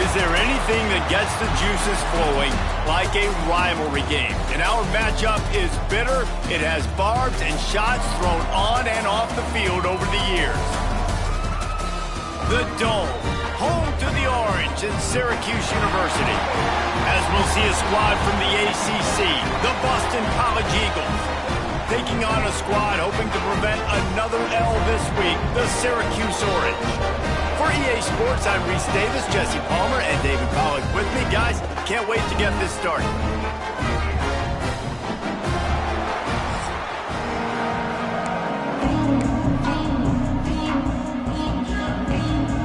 Is there anything that gets the juices flowing like a rivalry game? And our matchup is bitter. It has barbs and shots thrown on and off the field over the years. The Dome, home to the Orange and Syracuse University. As we'll see a squad from the ACC, the Boston College Eagles, taking on a squad hoping to prevent another L this week, the Syracuse Orange. For EA Sports, I'm Reese Davis, Jesse Palmer, and David Pollock with me. Guys, can't wait to get this started.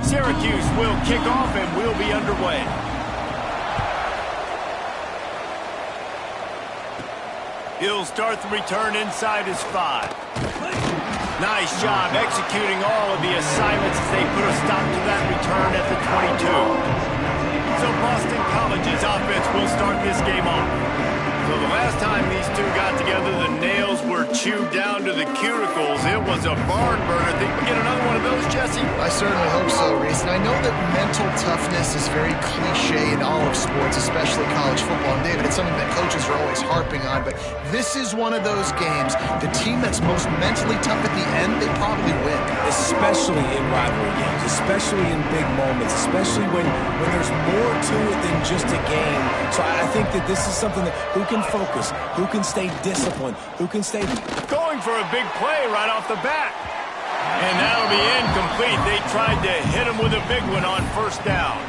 Syracuse will kick off and we'll be underway. He'll start the return inside his 5. Nice job executing all of the assignments as they put a stop to that return at the 22. So Boston College's offense will start this game off. So the last time these two got together, the nails were chewed down to the cuticles. It was a barn burner. Think we get another one of those, Jesse? I certainly hope so, Reese. And I know that mental toughness is very cliche in all of sports, especially college football. And David, it's something that coaches are always harping on. But this is one of those games. The team that's most mentally tough at the end, they probably win. Especially in rivalry games, especially in big moments, especially when there's more to it than just a game. So I think that this is something that who can focus, who can stay disciplined, who can stay... Going for a big play right off the bat. And that'll be incomplete. They tried to hit him with a big one on first down.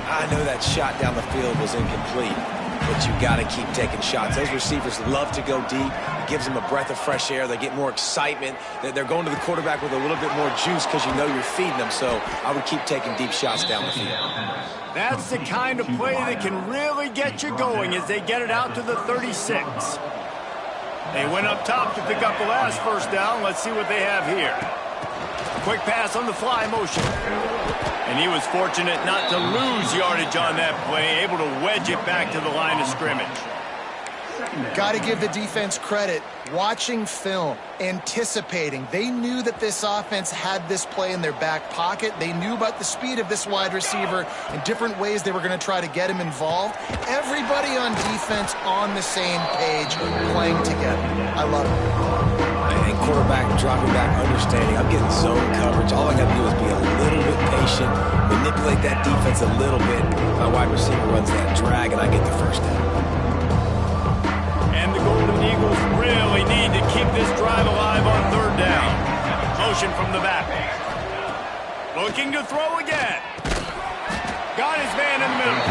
I know that shot down the field was incomplete, but you got to keep taking shots. Those receivers love to go deep. It gives them a breath of fresh air. They get more excitement. They're going to the quarterback with a little bit more juice because you know you're feeding them. So I would keep taking deep shots down the field. That's the kind of play that can really get you going as they get it out to the 36. They went up top to pick up the last first down. Let's see what they have here. Quick pass on the fly motion. And he was fortunate not to lose yardage on that play, able to wedge it back to the line of scrimmage. Got to give the defense credit. Watching film, anticipating. They knew that this offense had this play in their back pocket. They knew about the speed of this wide receiver and different ways they were going to try to get him involved. Everybody on defense on the same page, playing together. I love it. And quarterback dropping back, understanding. I'm getting zone coverage. All I got to do is be a little bit patient, manipulate that defense a little bit. My wide receiver runs that drag, and I get the first down. And the Golden Eagles really need to keep this drive alive on third down. Motion from the back. Looking to throw again. Got his man in the middle.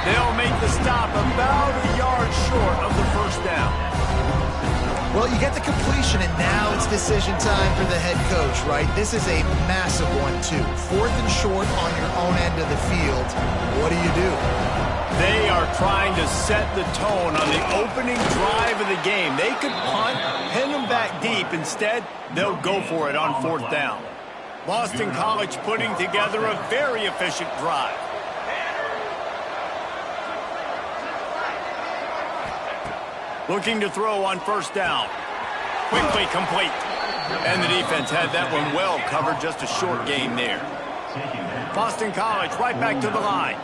They'll make the stop about a yard short of the first down. Well, you get the completion, and now it's decision time for the head coach, right? This is a massive one, too. 4th and short on your own end of the field. What do you do? They are trying to set the tone on the opening drive of the game. They could punt, pin them back deep. Instead, they'll go for it on 4th down. Boston College putting together a very efficient drive. Looking to throw on first down. Quickly complete. And the defense had that one well covered, just a short gain there. Boston College right back to the line.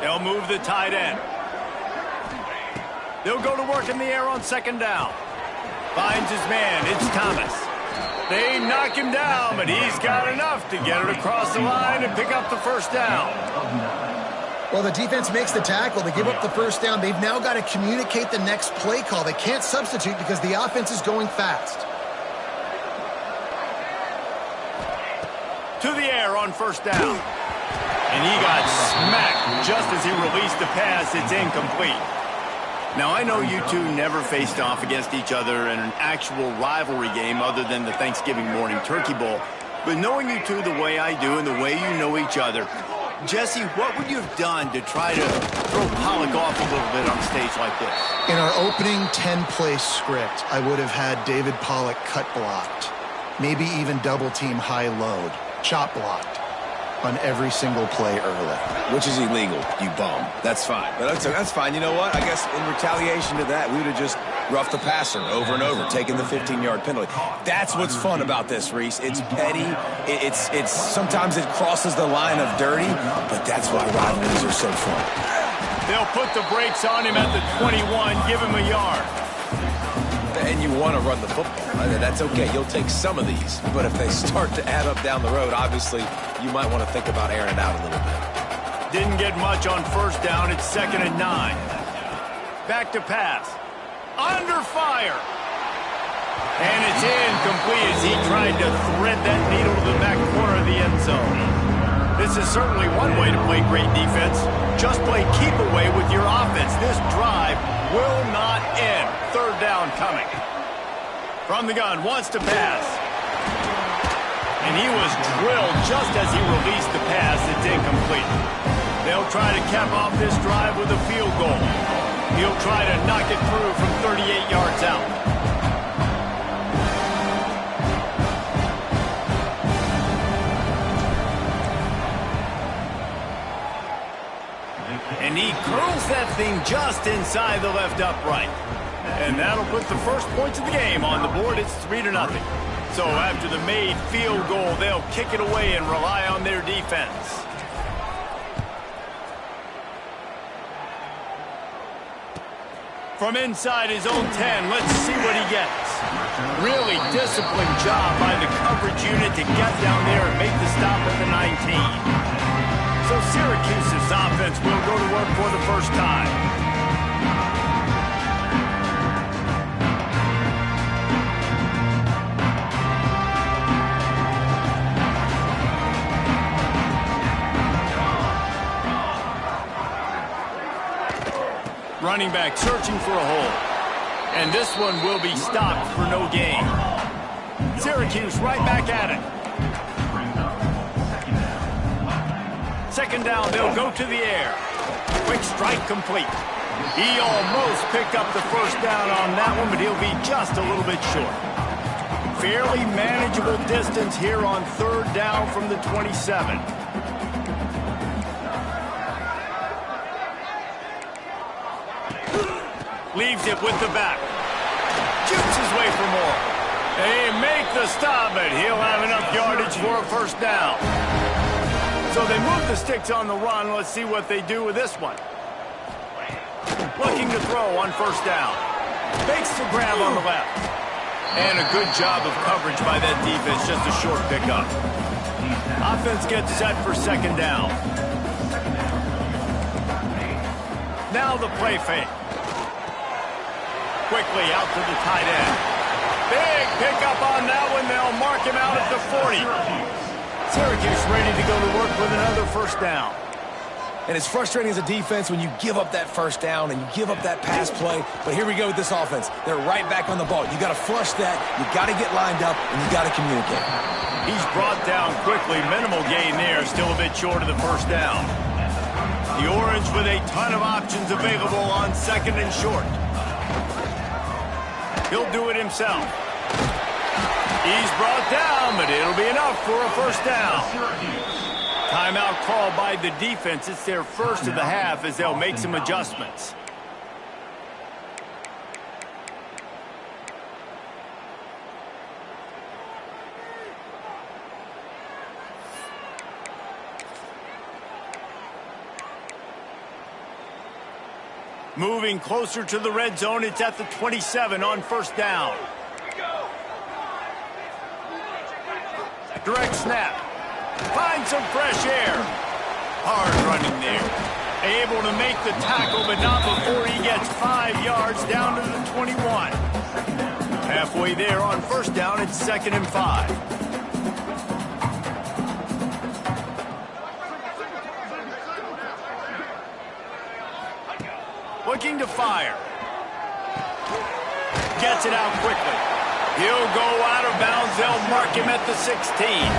They'll move the tight end. They'll go to work in the air on 2nd down. Finds his man. It's Thomas. They knock him down, but he's got enough to get it across the line and pick up the first down. Well, the defense makes the tackle. They give up the first down. They've now got to communicate the next play call. They can't substitute because the offense is going fast. To the air on first down. And he got smacked just as he released the pass. It's incomplete. Now, I know you two never faced off against each other in an actual rivalry game other than the Thanksgiving morning Turkey Bowl. But knowing you two the way I do and the way you know each other, Jesse, what would you have done to try to throw Pollock off a little bit on a stage like this? In our opening 10-play script, I would have had David Pollock cut blocked. Maybe even double-team high load. Chop blocked. on every single play early. Which is illegal, you bum. That's fine. But that's fine. You know what? I guess in retaliation to that, we would have just roughed the passer over and over, taking the 15-yard penalty. That's what's fun about this, Reese. It's petty. It's sometimes it crosses the line of dirty, but that's why rivalries are so fun. They'll put the brakes on him at the 21, give him a yard. And you want to run the football. That's okay. You'll take some of these. But if they start to add up down the road, obviously, you might want to think about airing it out a little bit. Didn't get much on first down. It's 2nd and 9. Back to pass. Under fire. And it's incomplete as he tried to thread that needle to the back corner of the end zone. This is certainly one way to play great defense. Just play keep away with your offense. This drive will not end. 3rd down coming. From the gun, wants to pass. And he was drilled just as he released the pass. It's incomplete. They'll try to cap off this drive with a field goal. He'll try to knock it through from 38 yards out. And he curls that thing just inside the left upright. And that'll put the first points of the game on the board. It's 3-0. So after the made field goal, they'll kick it away and rely on their defense. From inside his own 10, let's see what he gets. Really disciplined job by the coverage unit to get down there and make the stop at the 19. So Syracuse's offense will go to work for the first time. Running back searching for a hole. And this one will be stopped for no gain. Syracuse right back at it. 2nd down, they'll go to the air. Quick strike complete. He almost picked up the first down on that one, but he'll be just a little bit short. Fairly manageable distance here on 3rd down from the 27. Leaves it with the back. Shoots his way for more. They make the stop, but he'll have enough yardage for a first down. So they move the sticks on the run. Let's see what they do with this one. Looking to throw on first down. Makes the grab on the left. And a good job of coverage by that defense. Just a short pickup. Offense gets set for 2nd down. Now the play fake. Quickly out to the tight end. Big pickup on that one. They'll mark him out at the 40. Syracuse ready to go to work with another first down. And it's frustrating as a defense when you give up that first down and you give up that pass play. But here we go with this offense. They're right back on the ball. You got to flush that. You got to get lined up, and you got to communicate. He's brought down quickly. Minimal gain there. Still a bit short of the first down. The Orange with a ton of options available on 2nd and short. He'll do it himself. He's brought down, but it'll be enough for a first down. Timeout called by the defense. It's their first of the half as they'll make some adjustments. Moving closer to the red zone. It's at the 27 on first down. Direct snap. Find some fresh air. Hard running there. Able to make the tackle, but not before he gets 5 yards down to the 21. Halfway there on first down, it's 2nd and 5. Looking to fire. Gets it out quickly. He'll go out of bounds. They'll mark him at the 16.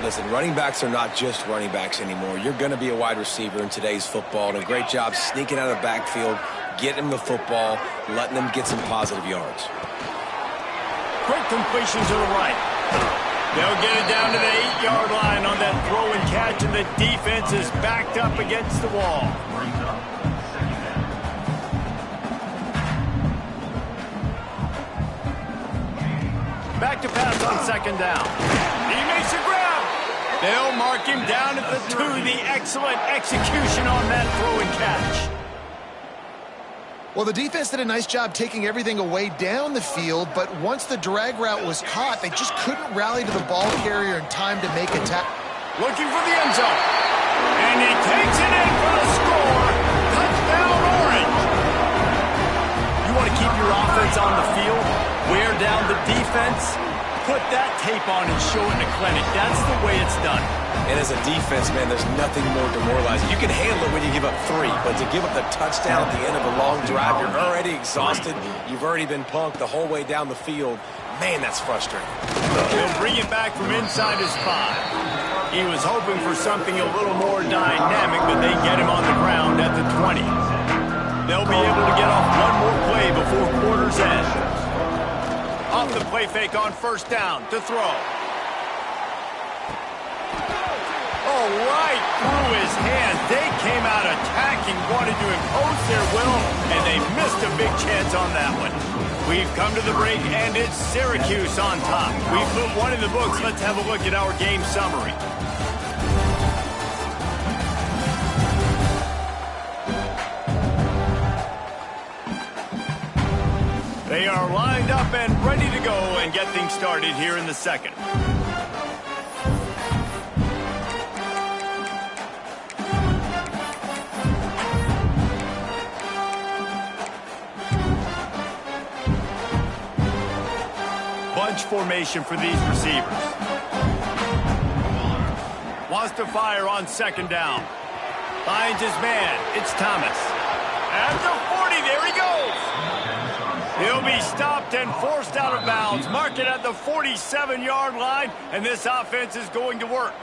Listen, running backs are not just running backs anymore. You're going to be a wide receiver in today's football. And a great job sneaking out of the backfield, getting them the football, letting them get some positive yards. Quick completion to the right. They'll get it down to the 8-yard line on that throw and catch, and the defense is backed up against the wall. Back to pass on second down. He makes a grab. They'll mark him down at the 2. The excellent execution on that throw and catch. Well, the defense did a nice job taking everything away down the field, but once the drag route was caught, they just couldn't rally to the ball carrier in time to make a tackle. Looking for the end zone. And he takes it in for the score. Touchdown, Orange. You want to keep your offense on the field, wear down the defense, put that tape on and show it in a clinic. That's the way it's done. And as a defense, man, there's nothing more demoralizing. You can handle it when you give up 3, but to give up the touchdown at the end of a long drive, you're already exhausted. You've already been punked the whole way down the field. Man, that's frustrating. He'll bring it back from inside his 5. He was hoping for something a little more dynamic, but they get him on the ground at the 20. They'll be able to get off one more play before quarter's end. Off the play fake on first down to throw. Oh, right through his hands. They came out attacking, wanted to impose their will, and they missed a big chance on that one. We've come to the break, and it's Syracuse on top. We've put one in the books. Let's have a look at our game summary. They are lined up and ready to go and get things started here in the second. Bunch formation for these receivers. Wants to fire on second down. Finds his man. It's Thomas. At the 40, there he goes. He'll be stopped and forced out of bounds. Mark it at the 47-yard line, and this offense is going to work.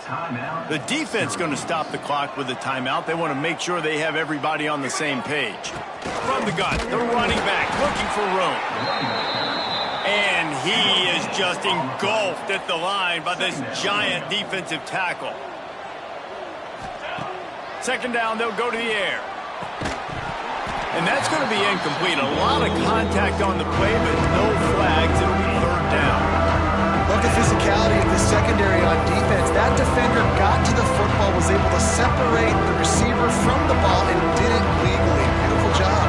Timeout. The defense is going to stop the clock with a timeout. They want to make sure they have everybody on the same page. From the gun, the running back looking for room. And he is just engulfed at the line by this giant defensive tackle. Second down, they'll go to the air. And that's going to be incomplete. A lot of contact on the play, but no flags. It'll be third down. Look at physicality of the secondary on defense. That defender got to the football, was able to separate the receiver from the ball, and did it legally. Beautiful job.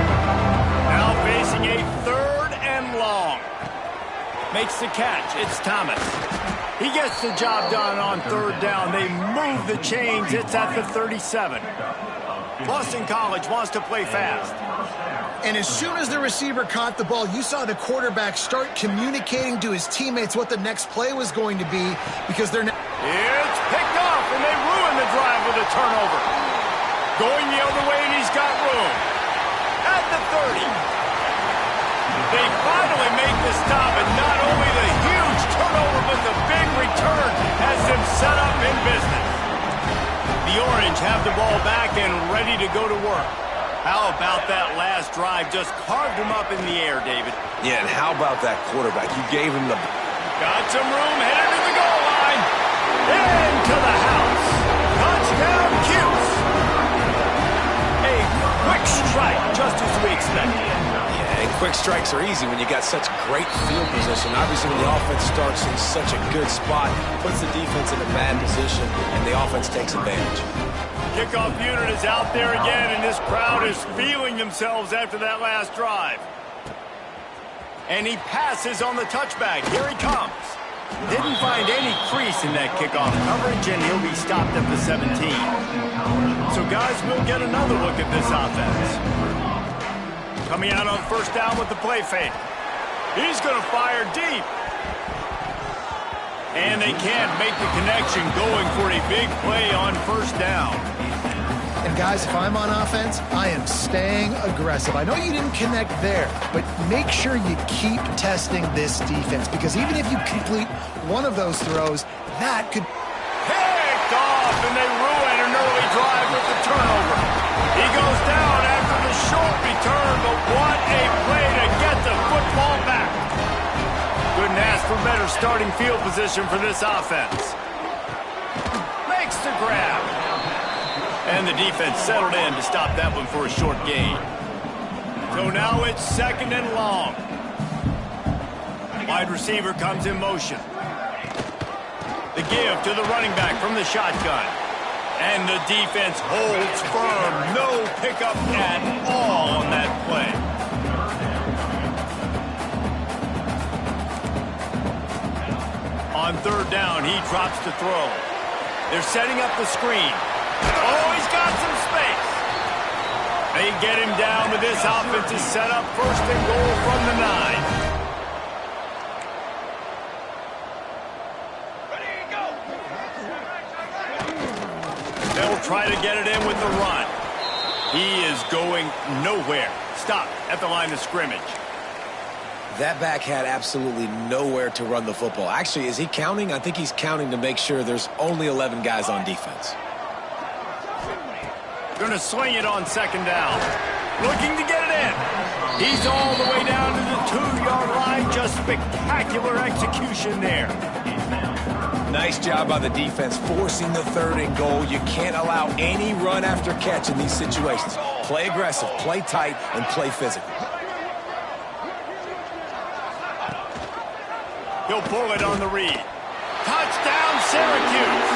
Now facing a 3rd and long. Makes the catch. It's Thomas. He gets the job done on 3rd down. They move the chains. It's at the 37. Boston College wants to play fast. And as soon as the receiver caught the ball, you saw the quarterback start communicating to his teammates what the next play was going to be, because they're now... It's picked off, and they ruin the drive with a turnover. Going the other way, and he's got room. At the 30. They finally make the stop, and not only the huge turnover, but the big return has them set up in business. The Orange have the ball back and ready to go to work. How about that last drive? Just carved him up in the air, David. Yeah, and how about that quarterback? You gave him the... Got some room, headed to the goal line. Into the house. Touchdown, Cuse. A quick strike, just as we expected. Yeah, and quick strikes are easy when you got such great field position. Obviously, when the offense starts in such a good spot, puts the defense in a bad position, and the offense takes advantage. Kickoff unit is out there again, and this crowd is feeling themselves after that last drive. And he passes on the touchback. Here he comes. Didn't find any crease in that kickoff coverage, and he'll be stopped at the 17. So, guys, we'll get another look at this offense. Coming out on first down with the play fake. He's going to fire deep. And they can't make the connection, going for a big play on first down. And guys, if I'm on offense, I am staying aggressive. I know you didn't connect there, but make sure you keep testing this defense, because even if you complete one of those throws, that could... Picked off, and they ruin an early drive with the turnover. He goes down after the short return, but what a play to get the football back. Couldn't ask for better better starting field position for this offense. Makes the grab. And the defense settled in to stop that one for a short gain. So now it's 2nd and long. Wide receiver comes in motion. The give to the running back from the shotgun. And the defense holds firm. No pickup at all on that play. On 3rd down, he drops the throw. They're setting up the screen. Oh, he's got some space. They get him down with this offense is set up 1st and goal from the 9. They'll try to get it in with the run. He is going nowhere. Stop at the line of scrimmage. That back had absolutely nowhere to run the football. Actually, is he counting? I think he's counting to make sure there's only 11 guys on defense. Going to swing it on 2nd down. Looking to get it in. He's all the way down to the 2-yard line. Just spectacular execution there. Nice job by the defense forcing the 3rd and goal. You can't allow any run after catch in these situations. Play aggressive, play tight, and play physical. He'll pull it on the read. Touchdown, Syracuse.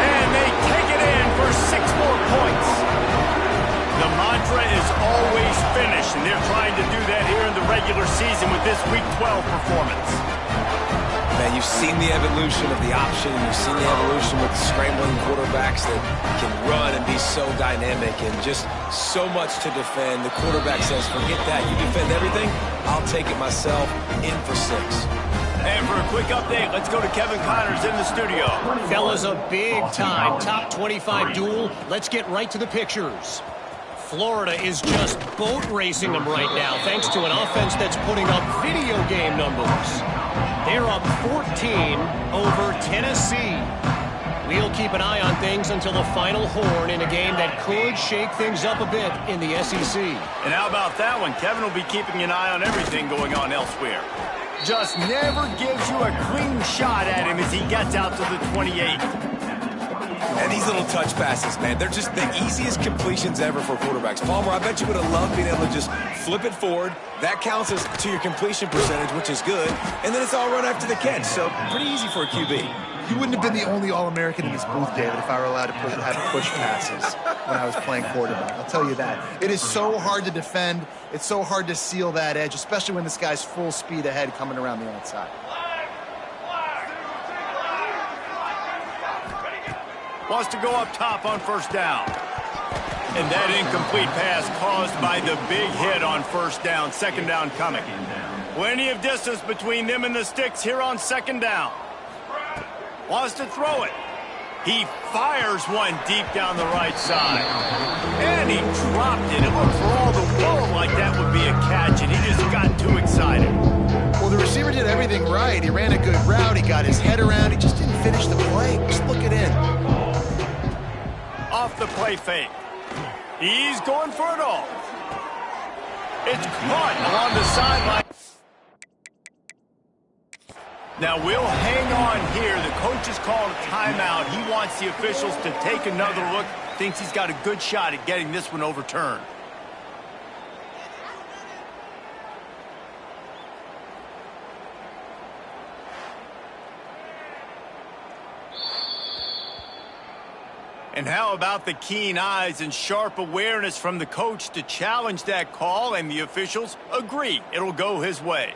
And they take it in for 6 more points. The mantra is always finish, and they're trying to do that here in the regular season with this Week 12 performance. Man, you've seen the evolution of the option, and you've seen the evolution with the scrambling quarterbacks that can run and be so dynamic and just so much to defend. The quarterback says, forget that. You defend everything, I'll take it myself. In for 6. And for a quick update, let's go to Kevin Connors in the studio. Fellas, a big-time top 25 duel. Let's get right to the pictures. Florida is just boat racing them right now, thanks to an offense that's putting up video game numbers. They're up 14 over Tennessee. We'll keep an eye on things until the final horn in a game that could shake things up a bit in the SEC. And how about that one? Kevin will be keeping an eye on everything going on elsewhere. Just never gives you a clean shot at him as he gets out to the 28. And these little touch passes, man, they're just the easiest completions ever for quarterbacks. Palmer, I bet you would have loved being able to just flip it forward. That counts as to your completion percentage, which is good. And then it's all run after the catch, so pretty easy for a QB. You wouldn't have been the only All-American in this booth, David, if I were allowed to have push passes when I was playing quarterback. I'll tell you that. It is so hard to defend. It's so hard to seal that edge, especially when this guy's full speed ahead coming around the outside. Wants to go up top on 1st down. And that incomplete pass caused by the big hit on 1st down. 2nd down coming. Plenty of distance between them and the sticks here on 2nd down. Wants to throw it. He fires one deep down the right side. And he dropped it. It looked for all the world like that would be a catch, and he just got too excited. Well, the receiver did everything right. He ran a good route. He got his head around. He just didn't finish the play. Just look it in. Off the play fake. He's going for it all. It's caught along the sideline. Now we'll hang on here. The coach has called a timeout. He wants the officials to take another look. Thinks he's got a good shot at getting this one overturned. And how about the keen eyes and sharp awareness from the coach to challenge that call, and the officials agree it'll go his way.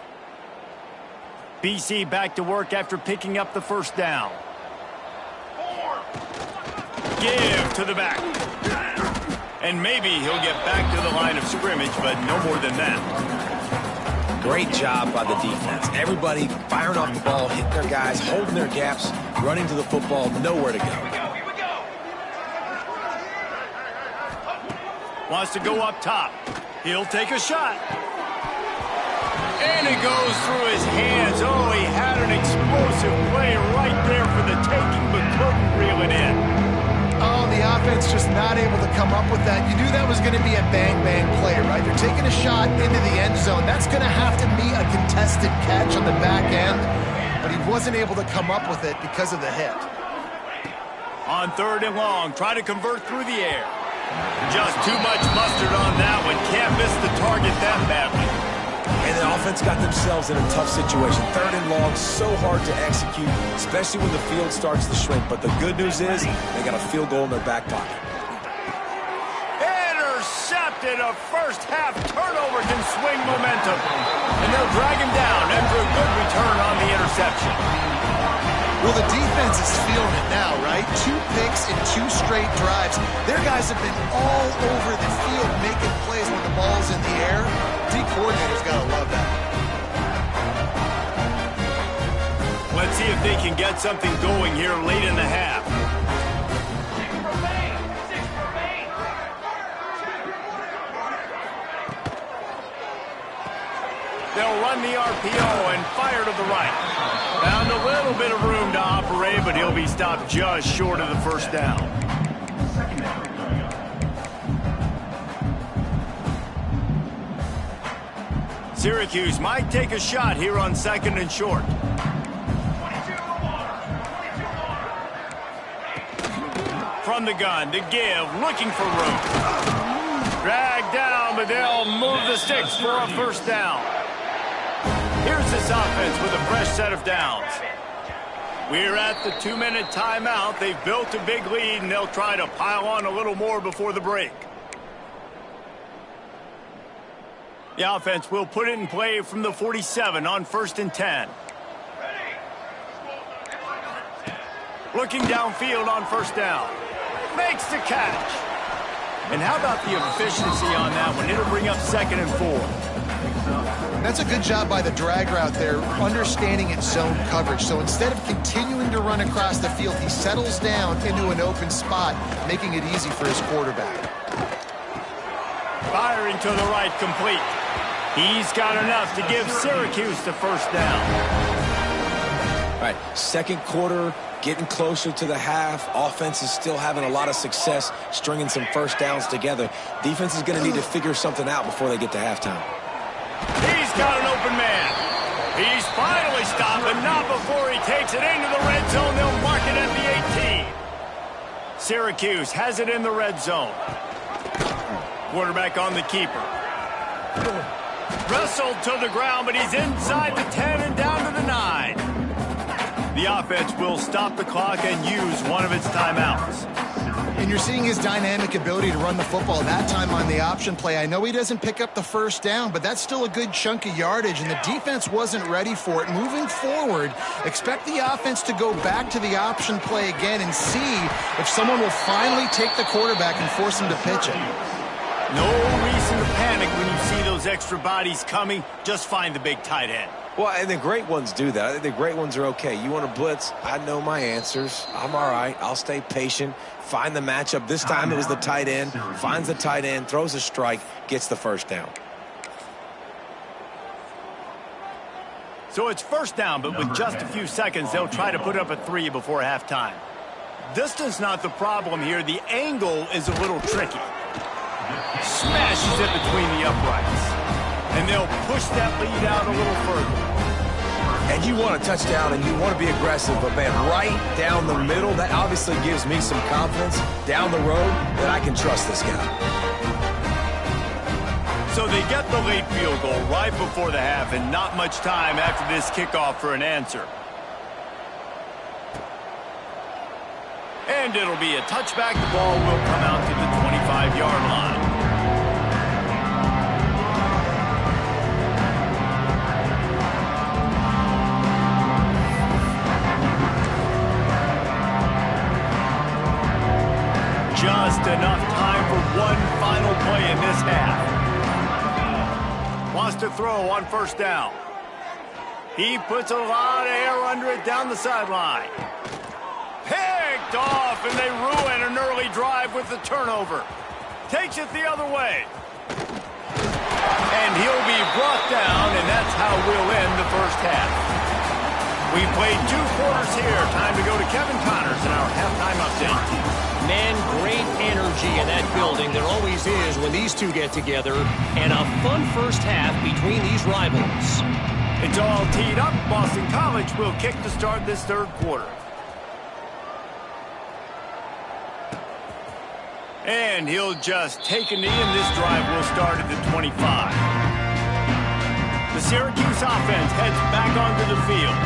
BC back to work after picking up the 1st down. Give to the back. And maybe he'll get back to the line of scrimmage, but no more than that. Great job by the defense. Everybody firing off the ball, hitting their guys, holding their gaps, running to the football, nowhere to go. Wants to go up top. He'll take a shot. And it goes through his hands. Oh, he had an explosive play right there for the taking, but couldn't reel it in. Oh, the offense just not able to come up with that. You knew that was going to be a bang-bang play, right? They're taking a shot into the end zone. That's going to have to be a contested catch on the back end. but he wasn't able to come up with it because of the hit. On 3rd and long, try to convert through the air. Just too much mustard on that one. Can't miss the target that badly. And the offense got themselves in a tough situation. 3rd and long, so hard to execute, especially when the field starts to shrink. But the good news is they got a field goal in their back pocket. Intercepted. A first-half turnover can swing momentum. And they'll drag him down after a good return on the interception. Well, the defense is feeling it now, right? 2 picks in 2 straight drives. Their guys have been all over the field making plays when the ball's in the air. D coordinator's got to love that. Let's see if they can get something going here late in the half. They'll run the RPO and fire to the right. Found a little bit of room to operate, but he'll be stopped just short of the first down. Syracuse might take a shot here on 2nd and short. From the gun to give, looking for room. Dragged down, but they'll move the sticks for a first down. Here's this offense with a fresh set of downs. We're at the 2-minute timeout. They've built a big lead, and they'll try to pile on a little more before the break. The offense will put it in play from the 47 on 1st and 10. Looking downfield on 1st down. Makes the catch. And how about the efficiency on that one? It'll bring up 2nd and 4. That's a good job by the drag route there, understanding its zone coverage. So instead of continuing to run across the field, he settles down into an open spot, making it easy for his quarterback. Firing to the right, complete. He's got enough to give Syracuse the first down. All right, 2nd quarter, getting closer to the half. Offense is still having a lot of success stringing some first downs together. Defense is going to need to figure something out before they get to halftime. He's got an open man. He's finally stopped, but not before he takes it into the red zone. They'll mark it at the 18. Syracuse has it in the red zone. Quarterback on the keeper. Wrestled to the ground, but he's inside the 10 and down to the 9. The offense will stop the clock and use one of its timeouts. And you're seeing his dynamic ability to run the football, that time on the option play. I know he doesn't pick up the first down, but that's still a good chunk of yardage, and the defense wasn't ready for it. Moving forward, expect the offense to go back to the option play again and see if someone will finally take the quarterback and force him to pitch it. No reason to panic when you see those extra bodies coming. Just find the big tight end. Well, and the great ones do that. I think the great ones are okay. You want to blitz? I know my answers. I'm all right. I'll stay patient. Find the matchup. This time it was the tight end. Finds the tight end, throws a strike, gets the first down. So it's first down, but with just a few seconds, they'll try to put up a 3 before halftime. Distance not the problem here. The angle is a little tricky. Smashes it between the uprights. And they'll push that lead out a little further. And you want a touchdown and you want to be aggressive, but man, right down the middle, that obviously gives me some confidence down the road that I can trust this guy. So they get the late field goal right before the half, and not much time after this kickoff for an answer. And it'll be a touchback. The ball will come out to the 25-yard line. Just enough time for one final play in this half. Wants to throw on first down. He puts a lot of air under it down the sideline. Picked off, and they ruin an early drive with the turnover. Takes it the other way. And he'll be brought down, and that's how we'll end the first half. We played 2 quarters here. Time to go to Kevin Connors in our halftime update. Man, great energy in that building. There always is when these two get together. And a fun first half between these rivals. It's all teed up. Boston College will kick to start this third quarter. And he'll just take a knee, and this drive will start at the 25. The Syracuse offense heads back onto the field.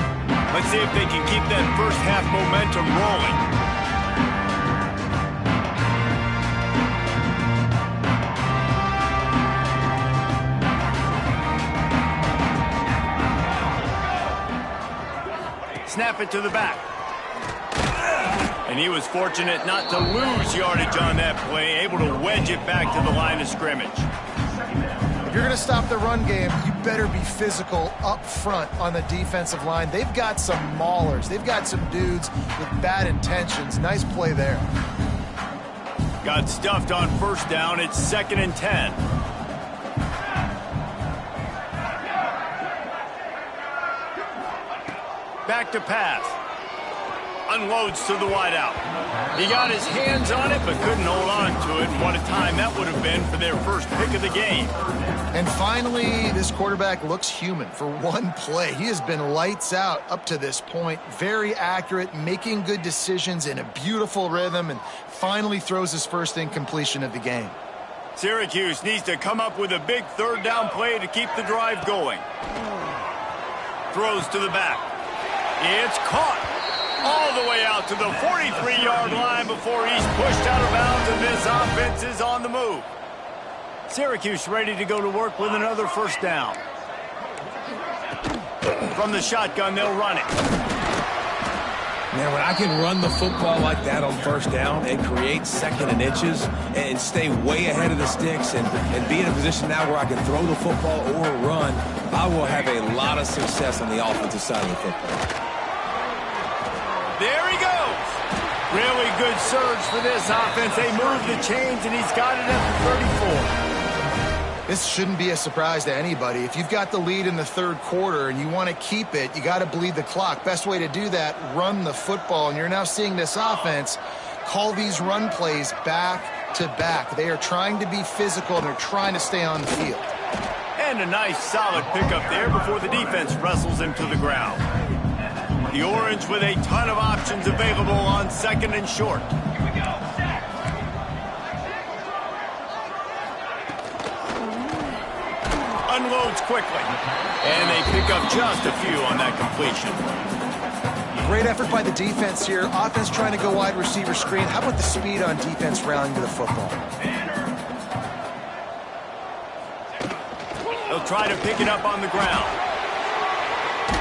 Let's see if they can keep that first half momentum rolling. Snap it to the back. And he was fortunate not to lose yardage on that play, able to wedge it back to the line of scrimmage. If you're going to stop the run game, you better be physical up front on the defensive line. They've got some maulers. They've got some dudes with bad intentions. Nice play there. Got stuffed on first down. It's 2nd and 10. Back to pass. Unloads to the wideout. He got his hands on it, but couldn't hold on to it. And what a time that would have been for their first pick of the game. And finally, this quarterback looks human for one play. He has been lights out up to this point. Very accurate, making good decisions in a beautiful rhythm, and finally throws his first incompletion of the game. Syracuse needs to come up with a big third down play to keep the drive going. Throws to the back. It's caught all the way out to the 43-yard line before he's pushed out of bounds, and this offense is on the move. Syracuse ready to go to work with another first down. From the shotgun, they'll run it. Man, when I can run the football like that on first down and create 2nd and inches and stay way ahead of the sticks and be in a position now where I can throw the football or run, I will have a lot of success on the offensive side of the football. There he goes. Really good surge for this offense. They move the chains, and he's got it at the 34. This shouldn't be a surprise to anybody. If you've got the lead in the third quarter and you want to keep it, you got to bleed the clock. Best way to do that, run the football. And you're now seeing this offense call these run plays back to back. They are trying to be physical, and they're trying to stay on the field. And a nice solid pickup there before the defense wrestles him to the ground. The Orange with a ton of options available on 2nd and short. Unloads quickly. And they pick up just a few on that completion. Great effort by the defense here. Offense trying to go wide receiver screen. How about the speed on defense rallying to the football? They'll try to pick it up on the ground.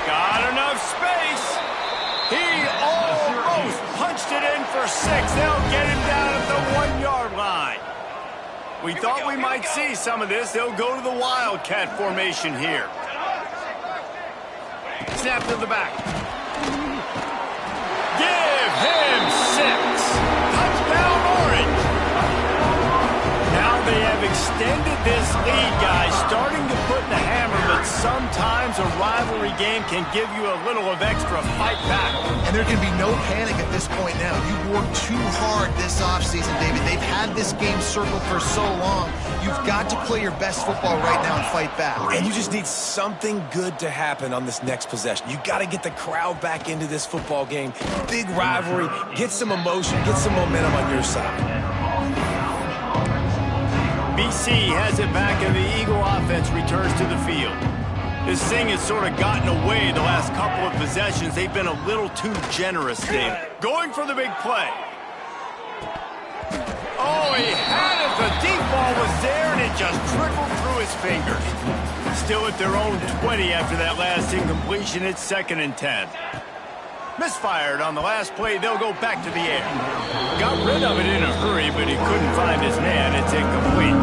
Got enough space. He almost punched it in for 6. They'll get him down at the 1-yard line. We thought we might see some of this. They'll go to the Wildcat formation here. Snap to the back. Give him 6. Touchdown, Orange. Now they have extended this lead, guys, starting to put the hammer, but sometimes a rivalry game can give you a little of extra fight back. And there can be no panic at this point now. You've worked too hard this offseason, David. They've had this game circled for so long. You've got to play your best football right now and fight back. And you just need something good to happen on this next possession. You got to get the crowd back into this football game. Big rivalry. Get some emotion. Get some momentum on your side. BC has it back, and the Eagle offense returns to the field. This thing has sort of gotten away the last couple of possessions. They've been a little too generous, Dave. Going for the big play. Oh, he had it. The deep ball was there, and it just trickled through his fingers. Still at their own 20 after that last incompletion. It's 2nd and 10. Misfired on the last play. They'll go back to the air. Got rid of it in a hurry, but he couldn't find his man. It's incomplete.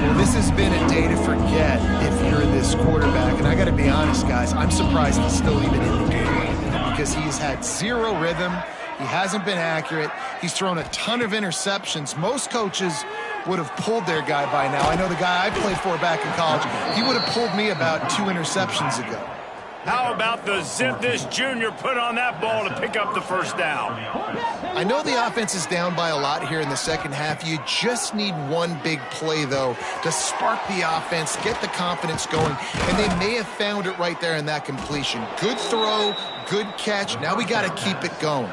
Well, this has been a day to forget if you're this quarterback. And I got to be honest, guys, I'm surprised he's still even in the game right now because he's had zero rhythm. He hasn't been accurate. He's thrown a ton of interceptions. Most coaches would have pulled their guy by now. I know the guy I played for back in college, he would have pulled me about 2 interceptions ago. How about the zip this junior put on that ball to pick up the first down? I know the offense is down by a lot here in the second half. You just need one big play, though, to spark the offense, get the confidence going, and they may have found it right there in that completion. Good throw, good catch. Now we got to keep it going.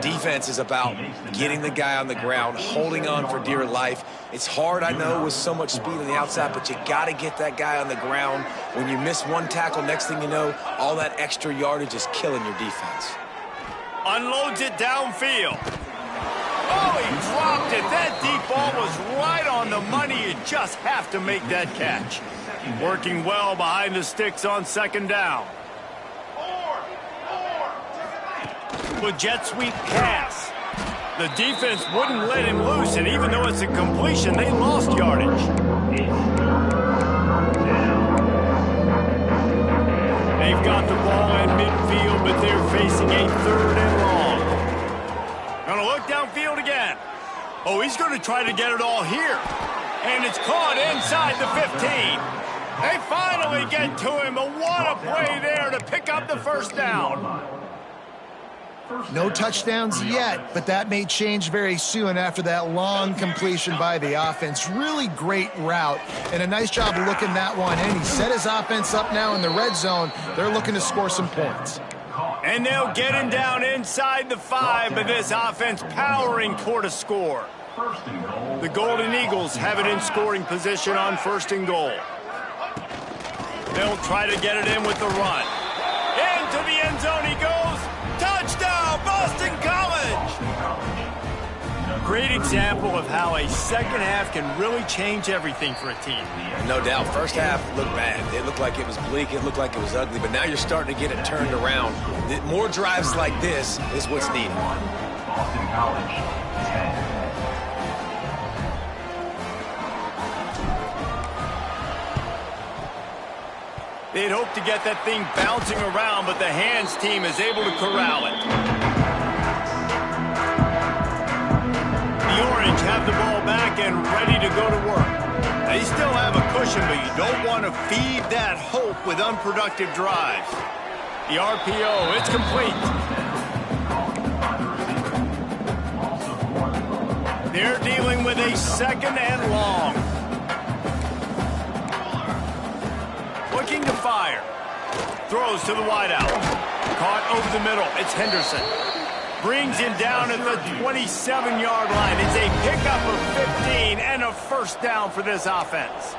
Defense is about getting the guy on the ground, holding on for dear life. It's hard, I know, with so much speed on the outside, but you got to get that guy on the ground. When you miss one tackle, next thing you know, all that extra yardage is killing your defense. Unloads it downfield. Oh, he dropped it. That deep ball was right on the money. You just have to make that catch. Working well behind the sticks on second down. With jet sweep pass. The defense wouldn't let him loose, and even though it's a completion, they lost yardage. They've got the ball in midfield, but they're facing a 3rd and long. Gonna look downfield again. Oh, he's gonna try to get it all here. And it's caught inside the 15. They finally get to him, but what a play there to pick up the first down. No touchdowns yet, but that may change very soon after that long completion by the offense. Really great route, and a nice job of looking that one in. He set his offense up now in the red zone. They're looking to score some points. And they'll get him down inside the 5, but this offense powering toward a score. The Golden Eagles have it in scoring position on 1st and goal. They'll try to get it in with the run. Into the end zone he goes. Touchdown, Boston College! Great example of how a second half can really change everything for a team. No doubt. First half looked bad. It looked like it was bleak. It looked like it was ugly. But now you're starting to get it turned around. More drives like this is what's needed. Boston College, 10. They'd hope to get that thing bouncing around, but the hands team is able to corral it. The Orange have the ball back and ready to go to work. They still have a cushion, but you don't want to feed that hope with unproductive drives. The RPO, it's complete. They're dealing with a 2nd and long. Looking to fire. Throws to the wideout. Caught over the middle. It's Henderson. Brings him down at the 27-yard line. It's a pickup of 15 and a first down for this offense.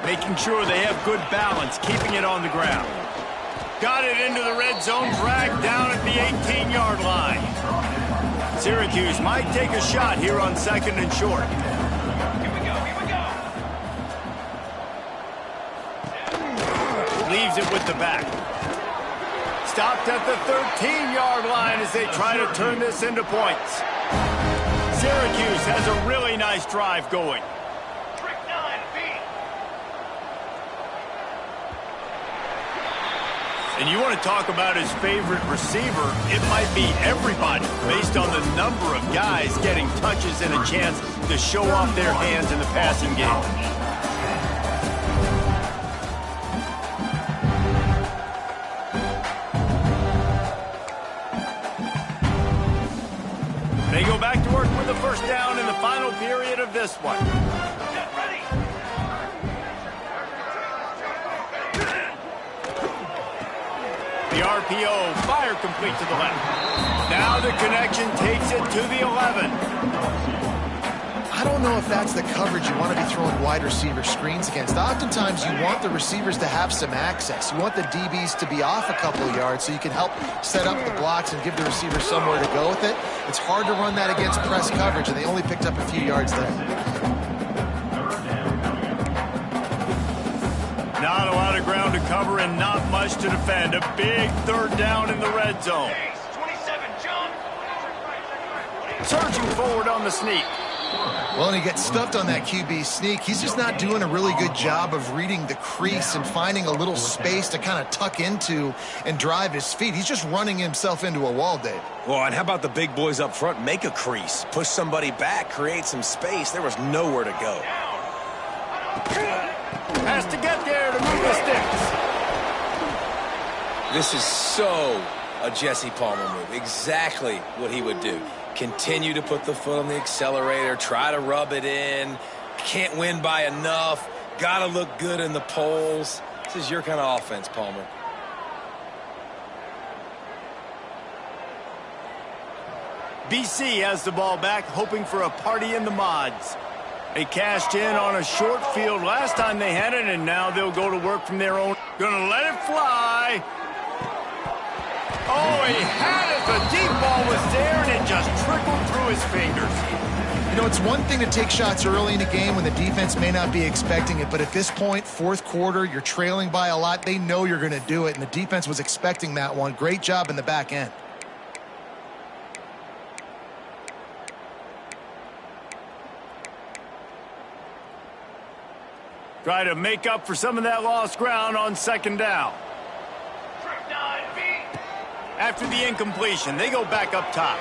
Making sure they have good balance, keeping it on the ground. Got it into the red zone, dragged down at the 18-yard line. Syracuse might take a shot here on 2nd and short. Leaves it with the back. Stopped at the 13-yard line as they try to turn this into points. Syracuse has a really nice drive going. And you want to talk about his favorite receiver, it might be everybody, based on the number of guys getting touches and a chance to show off their hands in the passing game. They go back to work with the first down in the final period of this one. Get ready. The RPO, fire complete to the left. Now the connection takes it to the 11. I don't know if that's the coverage you want to be throwing wide receiver screens against. Oftentimes, you want the receivers to have some access. You want the DBs to be off a couple of yards so you can help set up the blocks and give the receiver somewhere to go with it. It's hard to run that against press coverage, and they only picked up a few yards there. Not a lot of ground to cover and not much to defend. A big 3rd down in the red zone. 27, John. Surging forward on the sneak. Well, and he gets stuffed on that QB sneak. He's just not doing a really good job of reading the crease and finding a little space to kind of tuck into and drive his feet. He's just running himself into a wall, Dave. Well, and how about the big boys up front? Make a crease, push somebody back, create some space. There was nowhere to go. Has to get there to move the sticks. This is so a Jesse Palmer move. Exactly what he would do. Continue to put the foot on the accelerator, try to rub it in. Can't win by enough. Got to look good in the polls. This is your kind of offense, Palmer. BC has the ball back, hoping for a party in the mods. They cashed in on a short field last time they had it, and now they'll go to work from their own. Gonna let it fly. Oh, he had it. The deep ball was there, and it just trickled through his fingers. You know, it's one thing to take shots early in a game when the defense may not be expecting it, but at this point, fourth quarter, you're trailing by a lot. They know you're going to do it, and the defense was expecting that one. Great job in the back end. Try to make up for some of that lost ground on second down. After the incompletion, they go back up top.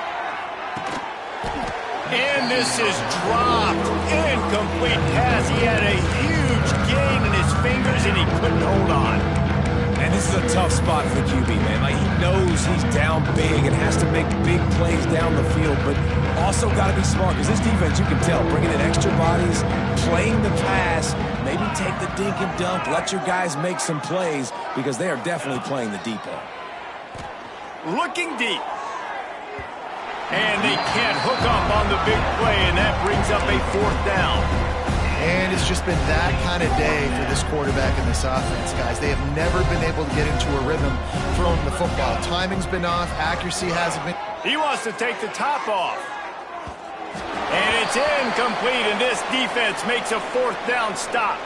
And this is dropped. Incomplete pass. He had a huge gain in his fingers, and he couldn't hold on. And this is a tough spot for the QB, man. Like, he knows he's down big and has to make big plays down the field, but also got to be smart, because this defense, you can tell, bringing in extra bodies, playing the pass, maybe take the dink and dunk, let your guys make some plays, because they are definitely playing the deep ball. Looking deep. And they can't hook up on the big play, and that brings up a fourth down. And it's just been that kind of day for this quarterback and this offense, guys. They have never been able to get into a rhythm throwing the football. Timing's been off. Accuracy hasn't been. He wants to take the top off. And it's incomplete, and this defense makes a fourth down stop.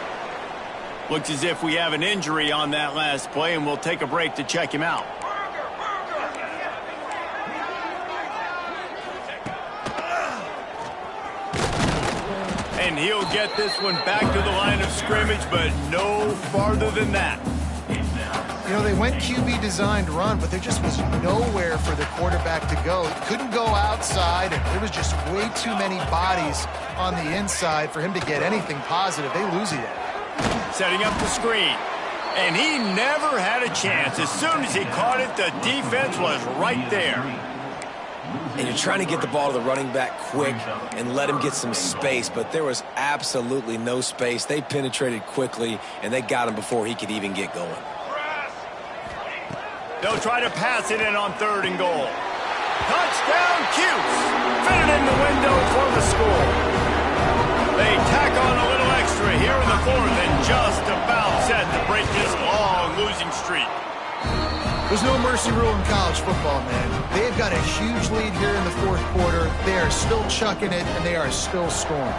Looks as if we have an injury on that last play, and we'll take a break to check him out. And he'll get this one back to the line of scrimmage, but no farther than that. You know, they went QB designed run, but there just was nowhere for the quarterback to go. He couldn't go outside, and there was just way too many bodies on the inside for him to get anything positive. They lose it. Setting up the screen. And he never had a chance. As soon as he caught it, the defense was right there. And you're trying to get the ball to the running back quick and let him get some space, but there was absolutely no space. They penetrated quickly, and they got him before he could even get going. They'll try to pass it in on third and goal. Touchdown, Cuse! Fit it in the window for the score. They tack on a little extra here in the fourth and just about set to break this long losing streak. There's no mercy rule in college football, man. They've got a huge lead here in the fourth quarter. They are still chucking it, and they are still scoring.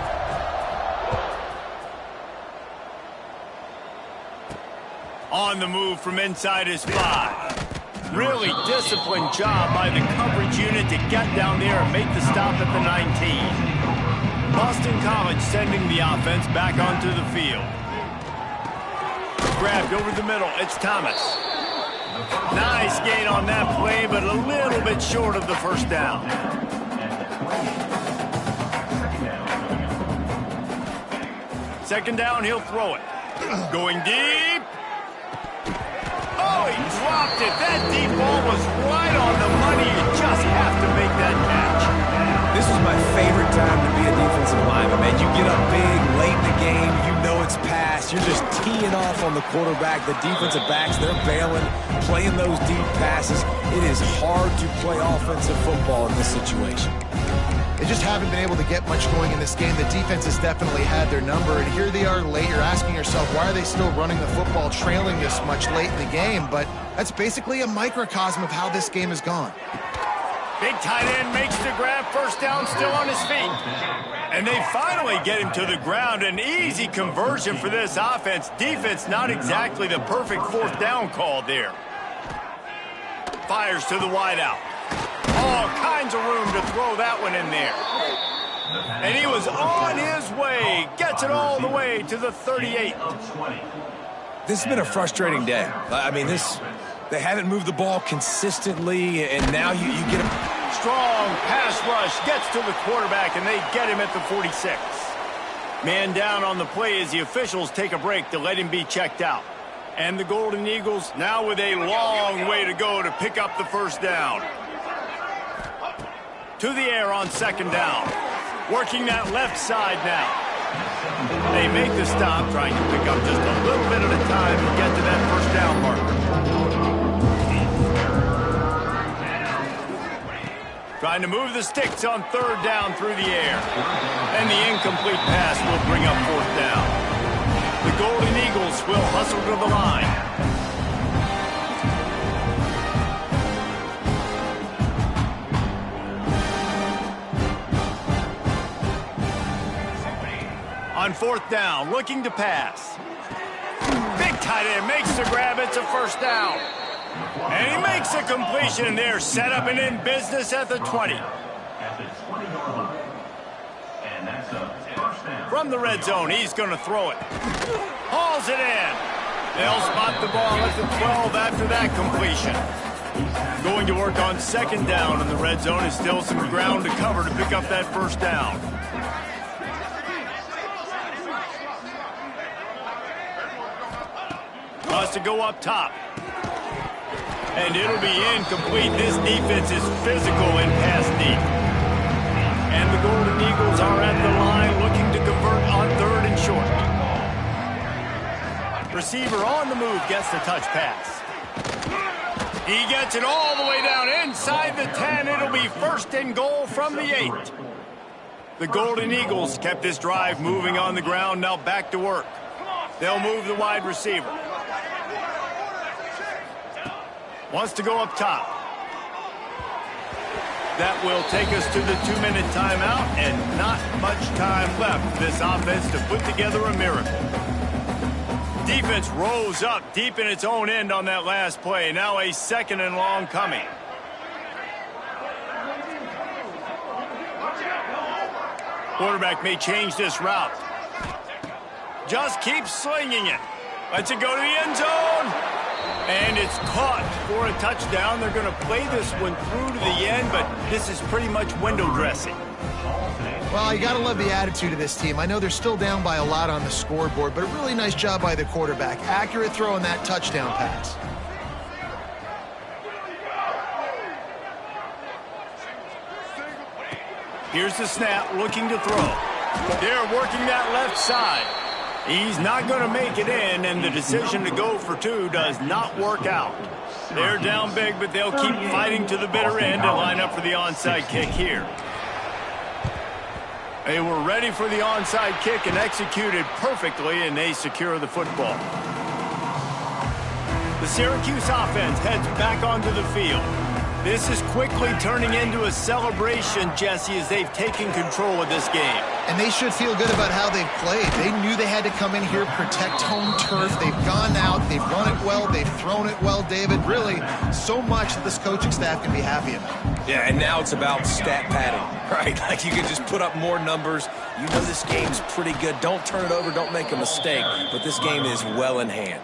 On the move from inside his 5. Really disciplined job by the coverage unit to get down there and make the stop at the 19. Boston College sending the offense back onto the field. Grabbed over the middle. It's Thomas. Nice gain on that play, but a little bit short of the first down. Second down, he'll throw it. Going deep. Oh, he dropped it. That deep ball was right on the money. You just have to make that catch. This was my favorite time to be a defensive lineman, man. You get up big, late in the game, you know it's past. You're just teeing off on the quarterback. The defensive backs, they're bailing, playing those deep passes. It is hard to play offensive football in this situation. They just haven't been able to get much going in this game. The defense has definitely had their number, and here they are late. You're asking yourself, why are they still running the football, trailing this much late in the game? But that's basically a microcosm of how this game has gone. Big tight end makes the grab, first down, still on his feet. And they finally get him to the ground. An easy conversion for this offense. Defense, not exactly the perfect fourth down call there. Fires to the wideout. All kinds of room to throw that one in there. And he was on his way. Gets it all the way to the 38. This has been a frustrating day. I mean, they haven't moved the ball consistently, and now you get a strong pass rush, gets to the quarterback, and they get him at the 46. Man down on the play as the officials take a break to let him be checked out. And the Golden Eagles now with a long way to go to pick up the first down. To the air on second down. Working that left side now. They make the stop, trying to pick up just a little bit at a time to get to that first down marker. Trying to move the sticks on third down through the air. And the incomplete pass will bring up fourth down. The Golden Eagles will hustle to the line. On fourth down, looking to pass. Big tight end makes the grab. It's a first down. And he makes a completion there. Set up and in business at the 20. From the red zone, he's going to throw it. Hauls it in. They'll spot the ball at the 12 after that completion. Going to work on second down in the red zone is still some ground to cover to pick up that first down. Wants to go up top. And it'll be incomplete. This defense is physical and pass deep. And the Golden Eagles are at the line looking to convert on third and short. Receiver on the move gets the touch pass. He gets it all the way down inside the 10. It'll be first and goal from the 8. The Golden Eagles kept this drive moving on the ground. Now back to work. They'll move the wide receiver. Wants to go up top. That will take us to the 2-minute timeout, and not much time left for this offense to put together a miracle. Defense rose up deep in its own end on that last play. Now a second and long coming. Quarterback may change this route. Just keeps slinging it. Lets it go to the end zone. And it's caught for a touchdown. They're going to play this one through to the end, but this is pretty much window dressing. Well, you got to love the attitude of this team. I know they're still down by a lot on the scoreboard, but a really nice job by the quarterback. Accurate throw in that touchdown pass. Here's the snap, looking to throw. They're working that left side. He's not going to make it in, and the decision to go for two does not work out. They're down big, but they'll keep fighting to the bitter end and line up for the onside kick here. They were ready for the onside kick and executed perfectly, and they secure the football. The Syracuse offense heads back onto the field. This is quickly turning into a celebration, Jesse, as they've taken control of this game. And they should feel good about how they've played. They knew they had to come in here, protect home turf. They've gone out, they've run it well, they've thrown it well, David. Really, so much that this coaching staff can be happy about. Yeah, and now it's about stat padding, right? Like you can just put up more numbers. You know this game's pretty good. Don't turn it over, don't make a mistake. But this game is well in hand.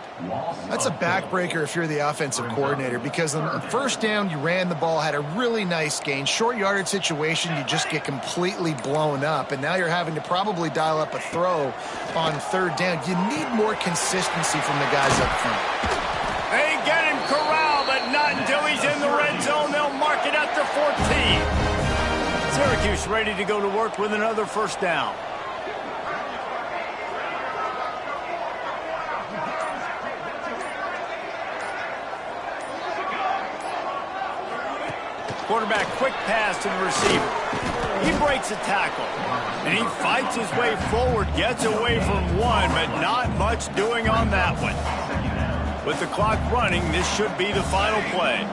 That's a backbreaker if you're the offensive coordinator, because on the first down, you ran the ball, had a really nice gain. Short yardage situation, you just get completely blown up. And now you're having to probably dial up a throw on third down. You need more consistency from the guys up front. They get him corralled, but not until he's in the red zone. They'll mark it at the 14. Syracuse ready to go to work with another first down. Quarterback, quick pass to the receiver. He breaks a tackle, and he fights his way forward, gets away from one, but not much doing on that one. With the clock running, this should be the final play.